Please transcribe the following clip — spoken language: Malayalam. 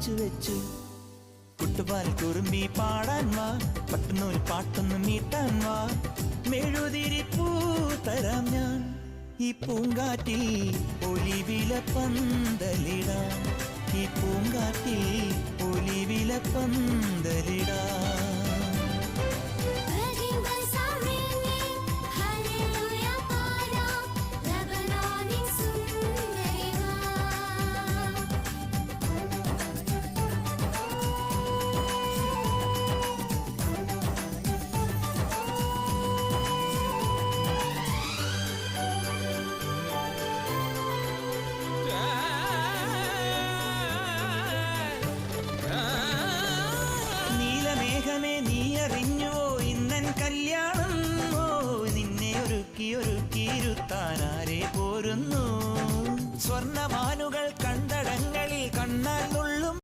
ഒളിച്ചു വെച്ചു. കുട്ടുപാൽ കുറുമ്പി പാടാൻ വാ, പട്ടുനൂൽ പാട്ടൊന്ന് മീട്ടാൻ വാ. മെഴുതിരി പൂ തരാം ഞാൻ ഈ പൂങ്കാറ്റിൽ ഒലിവില പന്തലിടാം. ഈ പൂങ്കാറ്റിൽ ഒലിവില പന്തലിടാം.